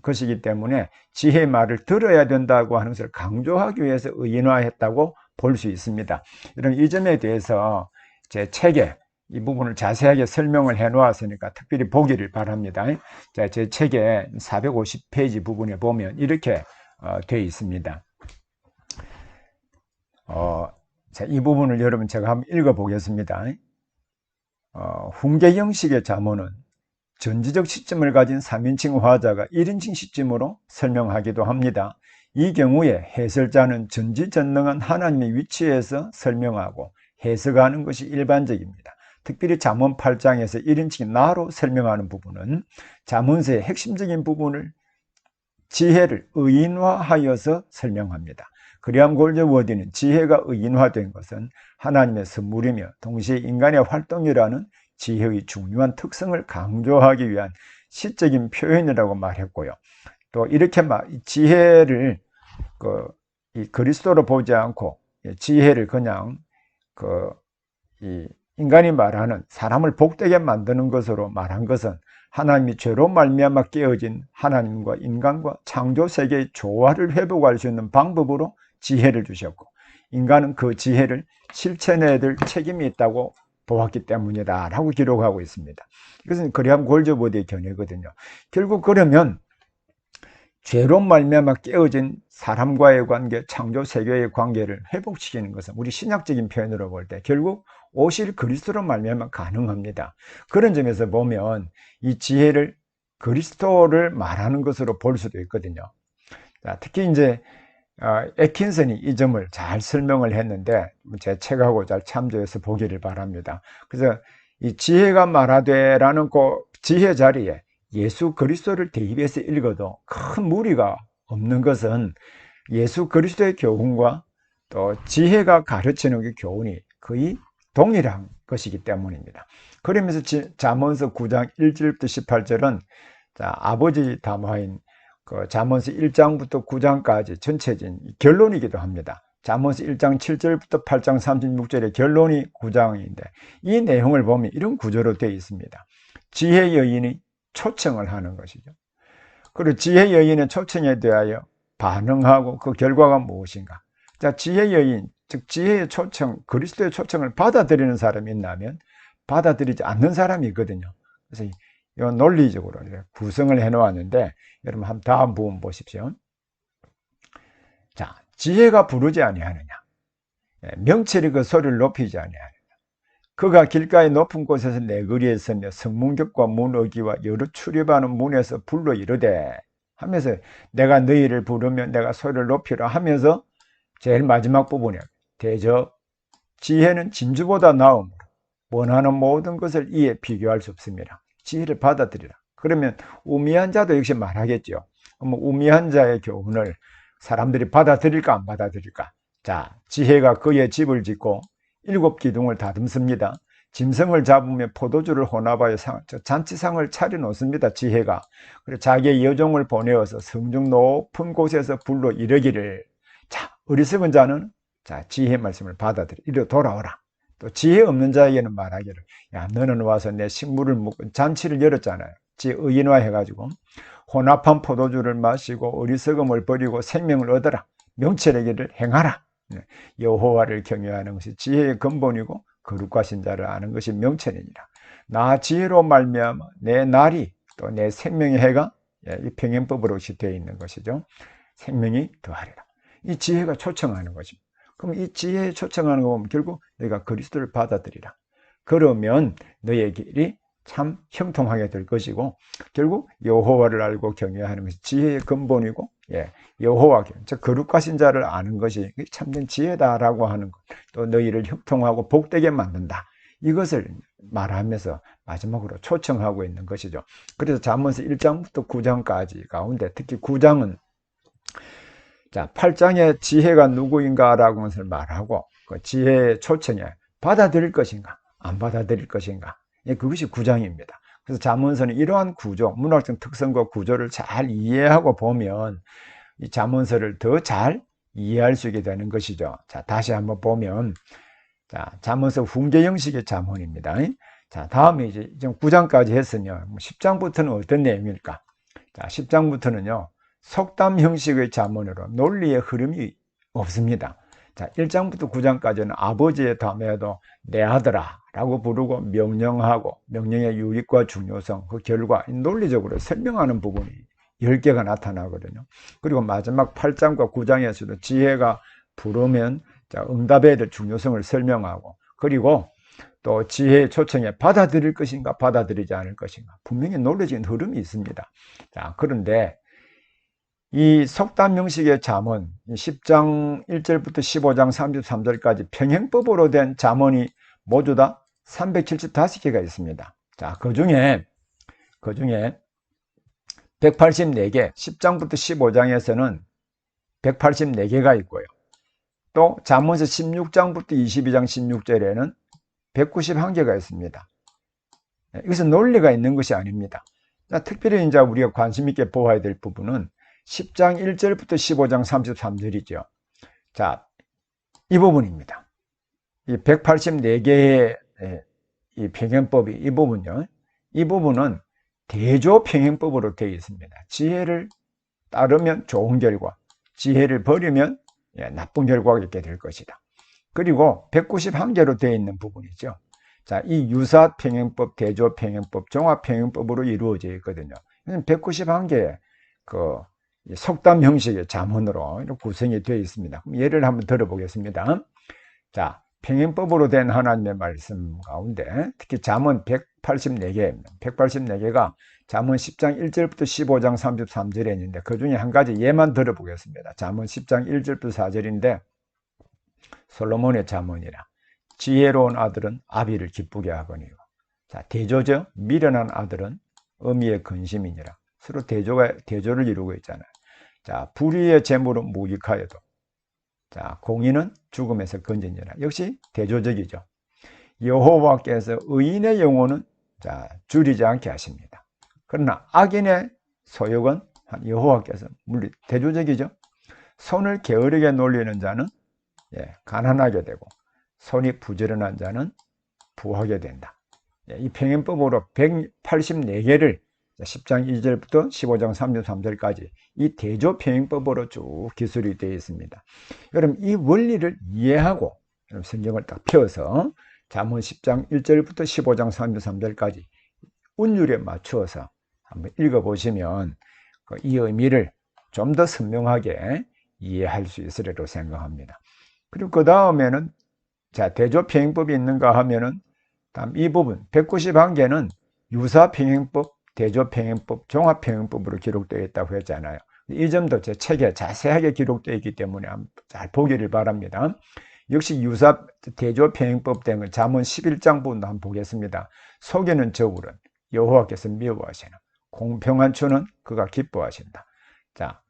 것이기 때문에 지혜의 말을 들어야 된다고 하는 것을 강조하기 위해서 의인화했다고 볼 수 있습니다. 이런 이 점에 대해서 제 책에 이 부분을 자세하게 설명을 해 놓았으니까 특별히 보기를 바랍니다. 자, 제 책의 450페이지 부분에 보면 이렇게 되어 있습니다. 자, 이 부분을 여러분 제가 한번 읽어 보겠습니다. 훈계 형식의 자문은 전지적 시점을 가진 3인칭 화자가 1인칭 시점으로 설명하기도 합니다. 이 경우에 해설자는 전지전능한 하나님의 위치에서 설명하고 해석하는 것이 일반적입니다. 특별히 잠언 8장에서 1인칭 나로 설명하는 부분은 잠언서의 핵심적인 부분을 지혜를 의인화하여서 설명합니다. 그리함 골즈워디는 지혜가 의인화된 것은 하나님의 선물이며 동시에 인간의 활동이라는 지혜의 중요한 특성을 강조하기 위한 시적인 표현이라고 말했고요. 또 이렇게 지혜를 이 그리스도로 보지 않고 지혜를 그냥 이 인간이 말하는 사람을 복되게 만드는 것으로 말한 것은 하나님이 죄로 말미암아 깨어진 하나님과 인간과 창조 세계의 조화를 회복할 수 있는 방법으로 지혜를 주셨고, 인간은 그 지혜를 실천해야 될 책임이 있다고 보았기 때문이다 라고 기록하고 있습니다. 이것은 그레함 골저버드의 견해거든요. 결국 그러면 죄로 말미암아 깨어진 사람과의 관계, 창조 세계의 관계를 회복시키는 것은 우리 신약적인 표현으로 볼 때 결국 오실 그리스도로 말미암아 가능합니다. 그런 점에서 보면 이 지혜를 그리스도를 말하는 것으로 볼 수도 있거든요. 자, 특히 이제 애킨슨이 이 점을 잘 설명을 했는데 제 책하고 잘 참조해서 보기를 바랍니다. 그래서 이 지혜가 말하되라는 그 지혜 자리에 예수 그리스도를 대입해서 읽어도 큰 무리가 없는 것은 예수 그리스도의 교훈과 또 지혜가 가르치는 그 교훈이 거의 동일한 것이기 때문입니다. 그러면서 잠언서 9장 1절부터 18절은 아버지 담화인 잠언서 1장부터 9장까지 전체적인 결론이기도 합니다. 잠언서 1장 7절부터 8장 36절의 결론이 9장인데 이 내용을 보면 이런 구조로 되어 있습니다. 지혜 여인이 초청을 하는 것이죠. 그리고 지혜 여인의 초청에 대하여 반응하고 그 결과가 무엇인가? 자, 지혜 여인, 즉 지혜의 초청, 그리스도의 초청을 받아들이는 사람이 있다면 받아들이지 않는 사람이 있거든요. 그래서 이 논리적으로 구성을 해 놓았는데 여러분 한번 다음 부분 보십시오. 자, 지혜가 부르지 아니하느냐? 명철이 그 소리를 높이지 아니하느냐? 그가 길가의 높은 곳에서 내 거리에 서며 성문격과 문어기와 여러 출입하는 문에서 불러 이르되 하면서 내가 너희를 부르면 내가 소리를 높이라 하면서 제일 마지막 부분에 대저 지혜는 진주보다 나음으로 원하는 모든 것을 이에 비교할 수 없습니다. 지혜를 받아들이라. 그러면 우미한 자도 역시 말하겠죠. 우미한 자의 교훈을 사람들이 받아들일까 안 받아들일까? 자, 지혜가 그의 집을 짓고 7 기둥을 다듬습니다. 짐승을 잡으며 포도주를 혼합하여 잔치상을 차려놓습니다. 지혜가. 그리고 자기의 여종을 보내어서 성중 높은 곳에서 불러 이르기를, 자, 어리석은 자는 자 지혜의 말씀을 받아들여 이리 돌아오라. 또 지혜 없는 자에게는 말하기를, 야, 너는 와서 내 식물을 묵고 잔치를 열었잖아요. 의인화 해가지고 혼합한 포도주를 마시고 어리석음을 버리고 생명을 얻어라. 명철의 길을 행하라. 여호와를 경외하는 것이 지혜의 근본이고 거룩하신 자를 아는 것이 명철이니라. 나 지혜로 말미암아 내 날이 또 내 생명의 해가 이 평행법으로 되어 있는 것이죠. 생명이 더하리라. 이 지혜가 초청하는 것입니다. 그럼 이 지혜에 초청하는 거 보면 결국 너희가 그리스도를 받아들이라. 그러면 너의 길이 참 형통하게 될 것이고 결국 여호와를 알고 경외하는 것이 지혜의 근본이고, 여호와, 즉 거룩하신 자를 아는 것이 참된 지혜다라고 하는 것, 또 너희를 형통하고 복되게 만든다, 이것을 말하면서 마지막으로 초청하고 있는 것이죠. 그래서 잠언서 1장부터 9장까지 가운데 특히 9장은 자 8장의 지혜가 누구인가라고 것을 말하고 그 지혜의 초청에 받아들일 것인가 안 받아들일 것인가, 그것이 9장입니다. 그래서 잠언서는 이러한 구조, 문학적 특성과 구조를 잘 이해하고 보면 이 잠언서를 더 잘 이해할 수 있게 되는 것이죠. 자, 다시 한번 보면, 자, 잠언서 훈계 형식의 잠언입니다. 자, 다음에 이제 9장까지 했으면 10장부터는 어떤 내용일까? 자, 10장부터는요, 속담 형식의 잠언으로 논리의 흐름이 없습니다. 자, 1장부터 9장까지는 아버지의 담에도 내 아들아 라고 부르고 명령하고 명령의 유익과 중요성, 그 결과 논리적으로 설명하는 부분이 10개가 나타나거든요. 그리고 마지막 8장과 9장에서도 지혜가 부르면 응답해야 될 중요성을 설명하고, 그리고 또 지혜의 초청에 받아들일 것인가 받아들이지 않을 것인가 분명히 논리적인 흐름이 있습니다. 자, 그런데 이 속담 형식의 잠언 10장 1절부터 15장 33절까지 평행법으로 된 잠언이 모두 다 375개가 있습니다. 자, 그 중에 184개, 10장부터 15장에서는 184개가 있고요. 또 잠언서 16장부터 22장 16절에는 191개가 있습니다. 이것은 논리가 있는 것이 아닙니다. 자, 특별히 이제 우리가 관심 있게 보아야 될 부분은 10장 1절부터 15장 33절이죠. 자, 이 부분입니다. 이 184개의 이 평행법이 이 부분요. 이 부분은 대조평행법으로 되어 있습니다. 지혜를 따르면 좋은 결과, 지혜를 버리면 나쁜 결과가 있게 될 것이다. 그리고 191개로 되어 있는 부분이죠. 자, 이 유사평행법, 대조평행법, 종합평행법으로 이루어져 있거든요. 191개의 그 속담 형식의 잠언으로 구성이 되어 있습니다. 예를 한번 들어보겠습니다. 자, 평행법으로 된 하나님의 말씀 가운데 특히 잠언 184개, 184개가 잠언 10장 1절부터 15장 33절에 있는데 그 중에 한 가지 예만 들어보겠습니다. 잠언 10장 1절부터 4절인데 솔로몬의 잠언이라 지혜로운 아들은 아비를 기쁘게 하거니와. 자, 대조죠. 미련한 아들은 어미의 근심이니라. 서로 대조를 이루고 있잖아요. 자, 불의의 재물은 무익하여도 자, 공의는 죽음에서 건지니라. 역시 대조적이죠. 여호와께서 의인의 영혼은 자, 줄이지 않게 하십니다. 그러나 악인의 소욕은 여호와께서 물리 대조적이죠. 손을 게으르게 놀리는 자는 가난하게 되고 손이 부지런한 자는 부하게 된다. 이 평행법으로 184개를 10장 2절부터 15장 33절까지 이 대조평행법으로 쭉 기술이 되어 있습니다. 여러분 이 원리를 이해하고 성경을 딱 펴서 잠언 10장 1절부터 15장 33절까지 운율에 맞추어서 한번 읽어보시면 이 의미를 좀 더 선명하게 이해할 수 있으리라고 생각합니다. 그리고 그 다음에는 자, 대조평행법이 있는가 하면은 다음 이 부분 191개는 유사평행법, 대조평행법, 종합평행법으로 기록되어 있다고 했잖아요. 이 점도 제 책에 자세하게 기록되어 있기 때문에 잘 보기를 바랍니다. 역시 유사 대조평행법 된 건 잠언 11장 부분도 한번 보겠습니다. 속이는 저울은 여호와께서 미워하시나 공평한 추는 그가 기뻐하신다. 자,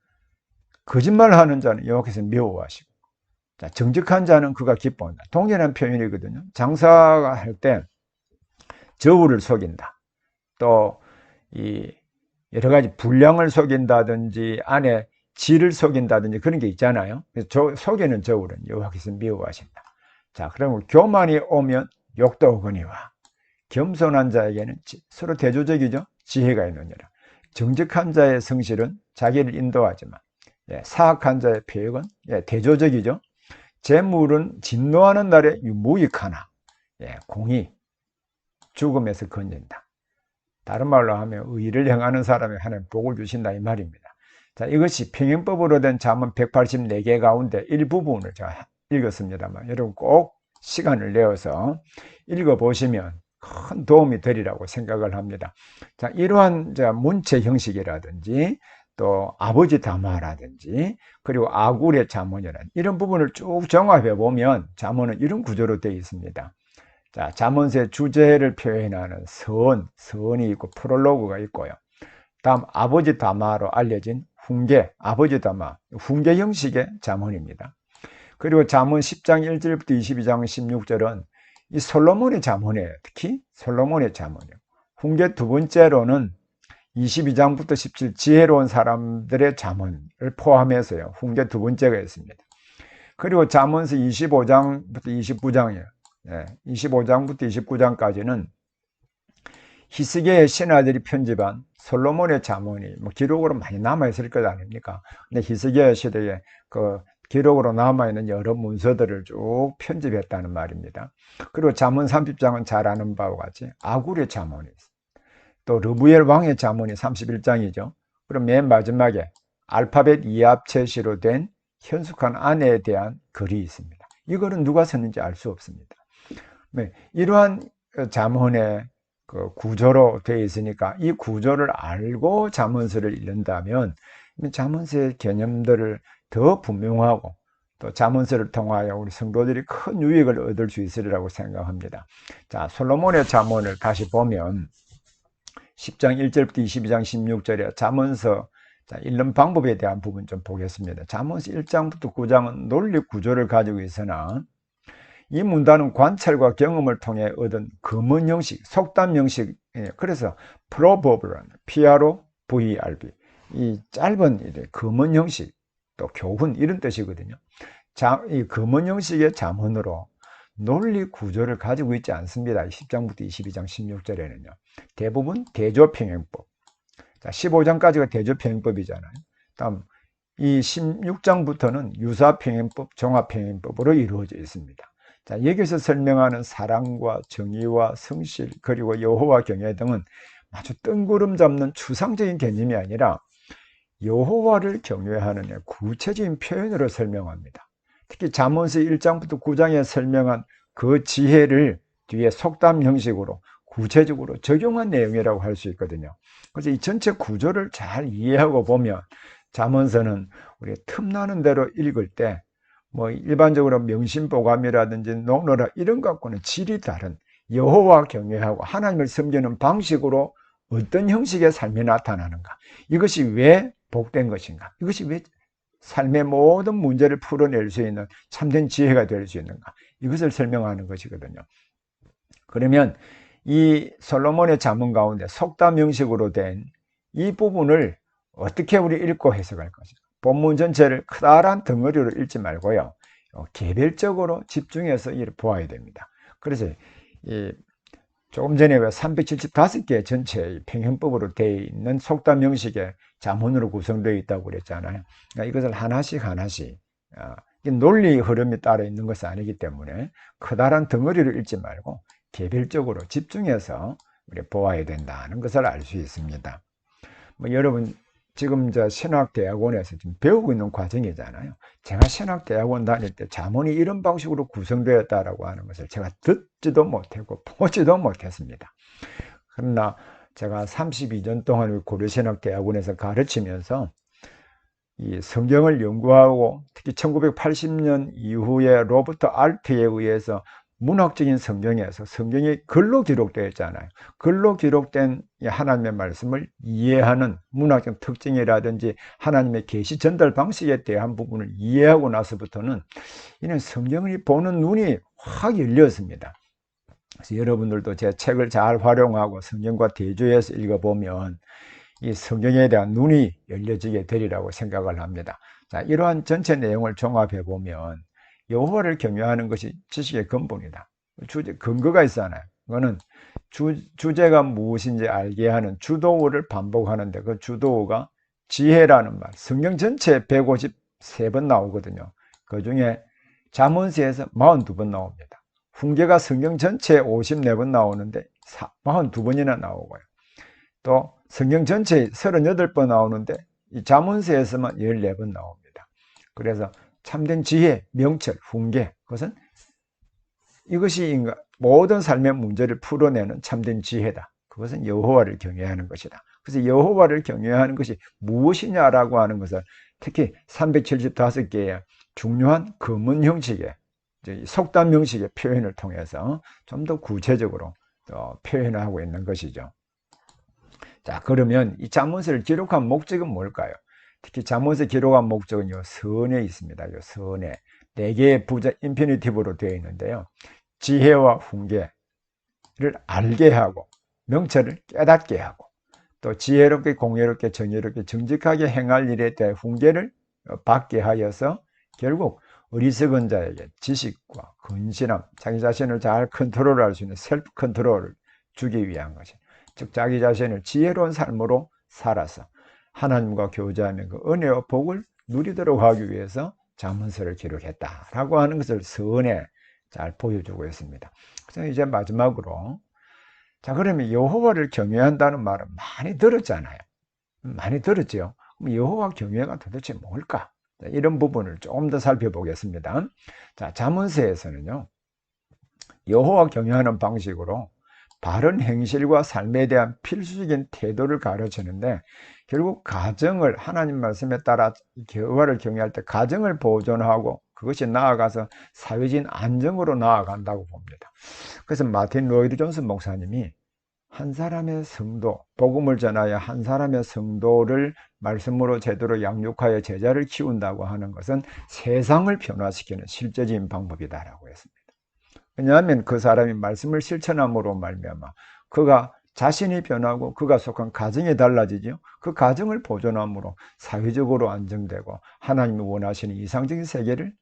거짓말하는 자는 여호와께서 미워하시고 자, 정직한 자는 그가 기뻐한다. 동일한 표현이거든요. 장사가 할 때 저울을 속인다. 또 이 여러 가지 분량을 속인다든지 안에 질을 속인다든지 그런 게 있잖아요. 그래서 속이는 저울은 여호와께서 미워하신다. 자, 그러면 교만이 오면 욕도 오거니와 겸손한 자에게는 서로 대조적이죠. 지혜가 있느니라. 정직한 자의 성실은 자기를 인도하지만 사악한 자의 표역은 대조적이죠. 재물은 진노하는 날에 무익하나 공의 죽음에서 건진다. 다른 말로 하면 의를 행하는 사람이 하나님 복을 주신다 이 말입니다. 자, 이것이 평행법으로 된 잠언 184개 가운데 일부분을 제가 읽었습니다만 여러분 꼭 시간을 내어서 읽어보시면 큰 도움이 되리라고 생각을 합니다. 자, 이러한 문체 형식이라든지 또 아버지 담화라든지 그리고 아굴의 잠언이라든지 이런 부분을 쭉 종합해 보면 잠언은 이런 구조로 되어 있습니다. 자, 잠언서의 주제를 표현하는 서원이 있고 프롤로그가 있고요. 다음 아버지 담화로 알려진 훈계, 아버지 담화, 훈계 형식의 잠언입니다. 그리고 잠언 10장 1절부터 22장 16절은 이 솔로몬의 잠언이에요. 특히 솔로몬의 잠언이에요. 훈계 두 번째로는 22장부터 17 지혜로운 사람들의 잠언을 포함해서요. 훈계 두 번째가 있습니다. 그리고 잠언서 25장부터 29장이에요. 25장부터 29장까지는 히스기야의 신하들이 편집한 솔로몬의 잠언이 기록으로 많이 남아있을 것 아닙니까? 근데 히스기야 시대에 그 기록으로 남아있는 여러 문서들을 쭉 편집했다는 말입니다. 그리고 잠언 30장은 잘 아는 바와 같이 아굴의 잠언이 있습니다. 또 르부엘 왕의 잠언이 31장이죠. 그리고 맨 마지막에 알파벳 이합체시로 된 현숙한 아내에 대한 글이 있습니다. 이거는 누가 썼는지 알 수 없습니다. 이러한 잠언의 그 구조로 되어 있으니까 이 구조를 알고 잠언서를 읽는다면 잠언서의 개념들을 더 분명하고 또 잠언서를 통하여 우리 성도들이 큰 유익을 얻을 수 있으리라고 생각합니다. 자, 솔로몬의 잠언을 다시 보면 10장 1절부터 22장 16절에 잠언서 읽는 방법에 대한 부분 좀 보겠습니다. 잠언서 1장부터 9장은 논리 구조를 가지고 있으나 이 문단은 관찰과 경험을 통해 얻은 금은 형식, 속담 형식 그래서 proverb는 PROVERB, 이 짧은 금은 형식, 또 교훈 이런 뜻이거든요. 이 금은 형식의 잠언으로 논리 구조를 가지고 있지 않습니다. 10장부터 22장 16절에는요. 대부분 대조평행법. 자, 15장까지가 대조평행법이잖아요. 다음 이 16장부터는 유사평행법, 종합평행법으로 이루어져 있습니다. 자, 여기서 설명하는 사랑과 정의와 성실, 그리고 여호와 경외 등은 아주 뜬구름 잡는 추상적인 개념이 아니라 여호와를 경외하는 구체적인 표현으로 설명합니다. 특히 잠언서 1장부터 9장에 설명한 그 지혜를 뒤에 속담 형식으로 구체적으로 적용한 내용이라고 할 수 있거든요. 그래서 이 전체 구조를 잘 이해하고 보면 잠언서는 우리 틈나는 대로 읽을 때 뭐 일반적으로 명심보감이라든지 녹노라 이런 것과는 질이 다른 여호와 경외하고 하나님을 섬기는 방식으로 어떤 형식의 삶이 나타나는가, 이것이 왜 복된 것인가, 이것이 왜 삶의 모든 문제를 풀어낼 수 있는 참된 지혜가 될 수 있는가, 이것을 설명하는 것이거든요. 그러면 이 솔로몬의 잠언 가운데 속담 형식으로 된 이 부분을 어떻게 우리 읽고 해석할 것인가? 본문 전체를 커다란 덩어리로 읽지 말고요, 개별적으로 집중해서 보아야 됩니다. 그래서 조금 전에 왜 375개 전체 평행법으로 되어 있는 속담 형식의 잠언으로 구성되어 있다고 그랬잖아요. 그러니까 이것을 하나씩 논리 흐름이 따라 있는 것은 아니기 때문에 커다란 덩어리로 읽지 말고 개별적으로 집중해서 우리 보아야 된다는 것을 알 수 있습니다. 뭐 여러분 지금 신학대학원에서 지금 배우고 있는 과정이잖아요. 제가 신학대학원 다닐 때 잠언이 이런 방식으로 구성되었다라고 하는 것을 제가 듣지도 못했고 보지도 못했습니다. 그러나 제가 32년 동안 고려신학대학원에서 가르치면서 이 성경을 연구하고 특히 1980년 이후에 로버트 알트에 의해서 문학적인 성경에서 성경이 글로 기록되어 있잖아요. 글로 기록된 하나님의 말씀을 이해하는 문학적 특징이라든지 하나님의 계시 전달 방식에 대한 부분을 이해하고 나서부터는 이는 성경을 보는 눈이 확 열렸습니다. 그래서 여러분들도 제 책을 잘 활용하고 성경과 대조해서 읽어보면 이 성경에 대한 눈이 열려지게 되리라고 생각을 합니다. 자, 이러한 전체 내용을 종합해 보면 여호와를 경외하는 것이 지식의 근본이다. 근거가 있잖아요. 그거는 주제가 무엇인지 알게 하는 주도어를 반복하는데 그 주도어가 지혜라는 말, 성경 전체에 153번 나오거든요. 그 중에 잠언서에서 42번 나옵니다. 훈계가 성경 전체에 54번 나오는데 42번이나 나오고요. 또 성경 전체에 38번 나오는데 이 잠언서에서만 14번 나옵니다. 그래서 참된 지혜, 명철, 훈계, 그것은 이것이 모든 삶의 문제를 풀어내는 참된 지혜다. 그것은 여호와를 경외하는 것이다. 그래서 여호와를 경외하는 것이 무엇이냐라고 하는 것을 특히 375개의 중요한 금은 형식의 속담 형식의 표현을 통해서 좀 더 구체적으로 표현을 하고 있는 것이죠. 자, 그러면 이 잠언서를 기록한 목적은 뭘까요? 특히 잠언서 기록한 목적은 요 선에 있습니다. 요 선에 4개의 부자 인피니티브로 되어 있는데요. 지혜와 훈계를 알게 하고 명철을 깨닫게 하고 또 지혜롭게 공의롭게 정의롭게 정직하게 행할 일에 대해 훈계를 받게 하여서 결국 어리석은 자에게 지식과 근신함, 자기 자신을 잘 컨트롤할 수 있는 셀프 컨트롤을 주기 위한 것이, 즉 자기 자신을 지혜로운 삶으로 살아서 하나님과 교제하는 그 은혜와 복을 누리도록 하기 위해서 잠언서를 기록했다라고 하는 것을 선에 잘 보여주고 있습니다. 그래서 이제 마지막으로, 자, 그러면 여호와를 경외한다는 말은 많이 들었잖아요. 많이 들었죠. 그럼 여호와 경외가 도대체 뭘까? 자, 이런 부분을 조금 더 살펴보겠습니다. 자, 잠언서에서는요, 여호와 경외하는 방식으로 바른 행실과 삶에 대한 필수적인 태도를 가르치는데, 결국 가정을 하나님 말씀에 따라 여호와를 경외할 때 가정을 보존하고 그것이 나아가서 사회적인 안정으로 나아간다고 봅니다. 그래서 마틴 로이드 존슨 목사님이 한 사람의 성도, 복음을 전하여 한 사람의 성도를 말씀으로 제대로 양육하여 제자를 키운다고 하는 것은 세상을 변화시키는 실제적인 방법이다라고 했습니다. 왜냐하면 그 사람이 말씀을 실천함으로 말미암아 그가 자신이 변하고 그가 속한 가정이 달라지죠. 그 가정을 보존함으로 사회적으로 안정되고 하나님이 원하시는 이상적인 세계를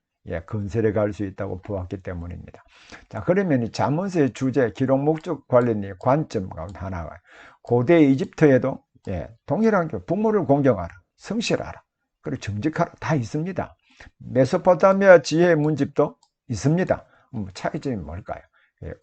건설해 갈 수 있다고 보았기 때문입니다. 자, 그러면 이 잠언서의 주제, 기록 목적 관련의 관점 가운데 하나가 고대 이집트에도 동일한 부모를 공경하라, 성실하라, 그리고 정직하라 다 있습니다. 메소포타미아 지혜의 문집도 있습니다. 차이점이 뭘까요?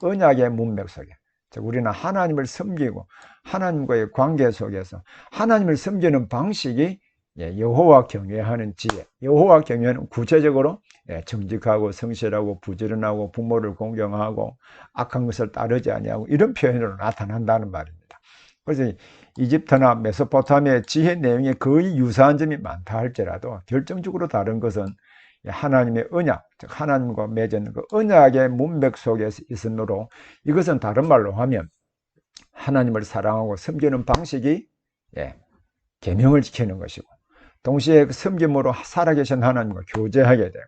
언약의 문맥 속에 우리는 하나님을 섬기고 하나님과의 관계 속에서 하나님을 섬기는 방식이 여호와 경외하는 지혜, 여호와 경외는 구체적으로 정직하고 성실하고 부지런하고 부모를 공경하고 악한 것을 따르지 아니하고 이런 표현으로 나타난다는 말입니다. 그래서 이집트나 메소포타미아의 지혜 내용이 거의 유사한 점이 많다 할지라도 결정적으로 다른 것은 하나님의 언약, 즉 하나님과 맺은 그 언약의 문맥 속에 있으므로 이것은 다른 말로 하면 하나님을 사랑하고 섬기는 방식이 계명을 지키는 것이고 동시에 그 섬김으로 살아계신 하나님과 교제하게 되고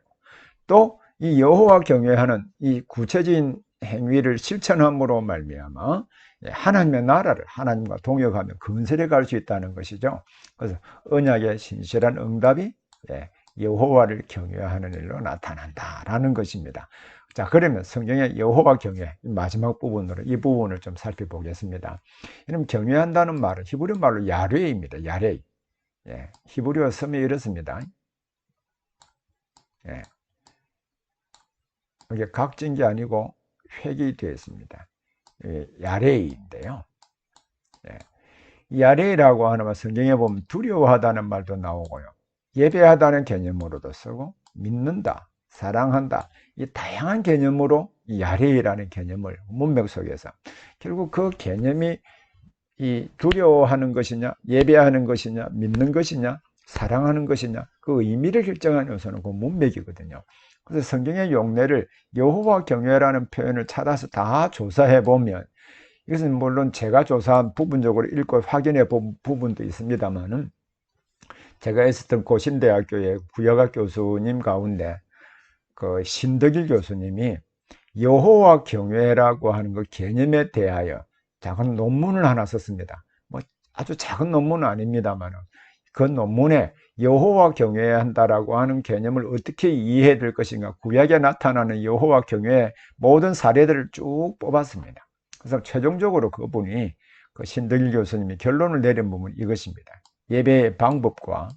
또 이 여호와 경외하는 이 구체적인 행위를 실천함으로 말미암아 하나님의 나라를 하나님과 동역하며 건설해 갈 수 있다는 것이죠. 그래서 언약의 신실한 응답이 여호와를 경외하는 일로 나타난다라는 것입니다. 자, 그러면 성경의 여호와 경외 마지막 부분으로 이 부분을 좀 살펴보겠습니다. 그럼 경외한다는 말은 히브리 말로 야레입니다. 야레. 히브리어 성이 이렇습니다. 이게 각진 게 아니고 획이 되어 있습니다. 야레인데요. 야레라고 하는 말 성경에 보면 두려워하다는 말도 나오고요. 예배하다는 개념으로도 쓰고 믿는다, 사랑한다 이 다양한 개념으로 이 야레이라는 개념을 문맥 속에서 결국 그 개념이 이 두려워하는 것이냐, 예배하는 것이냐, 믿는 것이냐, 사랑하는 것이냐 그 의미를 결정하는 요소는 그 문맥이거든요. 그래서 성경의 용례를 여호와 경외라는 표현을 찾아서 다 조사해 보면 이것은 물론 제가 조사한 부분적으로 읽고 확인해 본 부분도 있습니다만은 제가 있었던 고신대학교의 구역학 교수님 가운데 그 신덕일 교수님이 여호와 경외라고 하는 그 개념에 대하여 작은 논문을 하나 썼습니다. 뭐 아주 작은 논문은 아닙니다만 그 논문에 여호와 경외한다라고 하는 개념을 어떻게 이해해야 될 것인가 구약에 나타나는 여호와 경외의 모든 사례들을 쭉 뽑았습니다. 그래서 최종적으로 그분이 그 신덕일 교수님이 결론을 내린 부분은 이것입니다. 예배의 방법과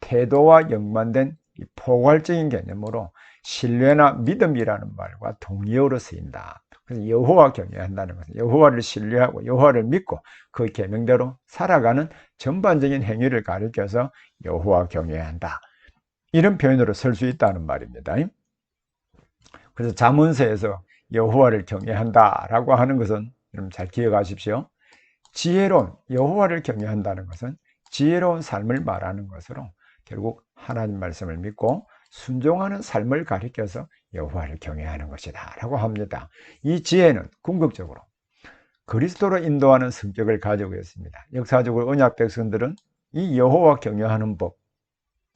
태도와 연관된 포괄적인 개념으로 신뢰나 믿음이라는 말과 동의어로 쓰인다. 그래서 여호와 경외한다는 것은 여호와를 신뢰하고 여호와를 믿고 그 계명대로 살아가는 전반적인 행위를 가리켜서 여호와 경외한다. 이런 표현으로 쓸 수 있다는 말입니다. 그래서 잠언서에서 여호와를 경외한다라고 하는 것은 여러분 잘 기억하십시오. 지혜로운 여호와를 경외한다는 것은 지혜로운 삶을 말하는 것으로 결국 하나님 말씀을 믿고 순종하는 삶을 가리켜서 여호와를 경외하는 것이다 라고 합니다. 이 지혜는 궁극적으로 그리스도로 인도하는 성격을 가지고 있습니다. 역사적으로 언약 백성들은 이 여호와 경외하는 법,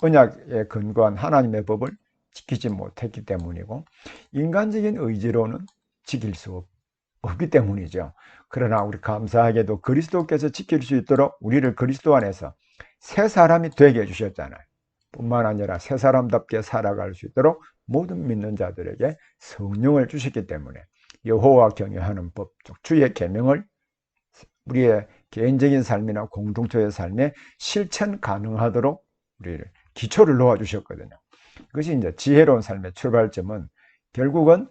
언약에 근거한 하나님의 법을 지키지 못했기 때문이고 인간적인 의지로는 지킬 수 없기 때문이죠. 그러나 우리 감사하게도 그리스도께서 지킬 수 있도록 우리를 그리스도 안에서 새 사람이 되게 해주셨잖아요. 뿐만 아니라 새 사람답게 살아갈 수 있도록 모든 믿는 자들에게 성령을 주셨기 때문에 여호와 경외하는 법, 주의 계명을 우리의 개인적인 삶이나 공동체의 삶에 실천 가능하도록 우리를 기초를 놓아 주셨거든요. 그것이 이제 지혜로운 삶의 출발점은 결국은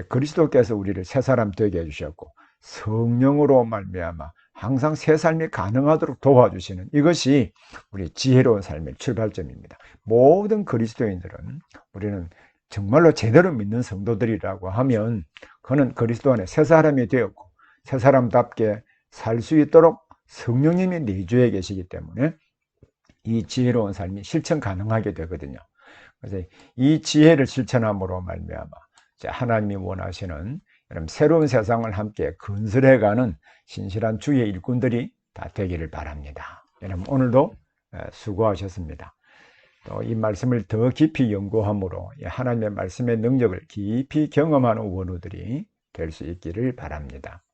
그리스도께서 우리를 새 사람 되게 해주셨고 성령으로 말미암아 항상 새 삶이 가능하도록 도와주시는 이것이 우리 지혜로운 삶의 출발점입니다. 모든 그리스도인들은 우리는 정말로 제대로 믿는 성도들이라고 하면 그는 그리스도 안에 새 사람이 되었고 새 사람답게 살 수 있도록 성령님이 내주에 계시기 때문에 이 지혜로운 삶이 실천 가능하게 되거든요. 그래서 이 지혜를 실천함으로 말미암아 하나님이 원하시는 새로운 세상을 함께 건설해가는 신실한 주의 일꾼들이 다 되기를 바랍니다. 여러분 오늘도 수고하셨습니다. 또 이 말씀을 더 깊이 연구함으로 하나님의 말씀의 능력을 깊이 경험하는 원우들이 될 수 있기를 바랍니다.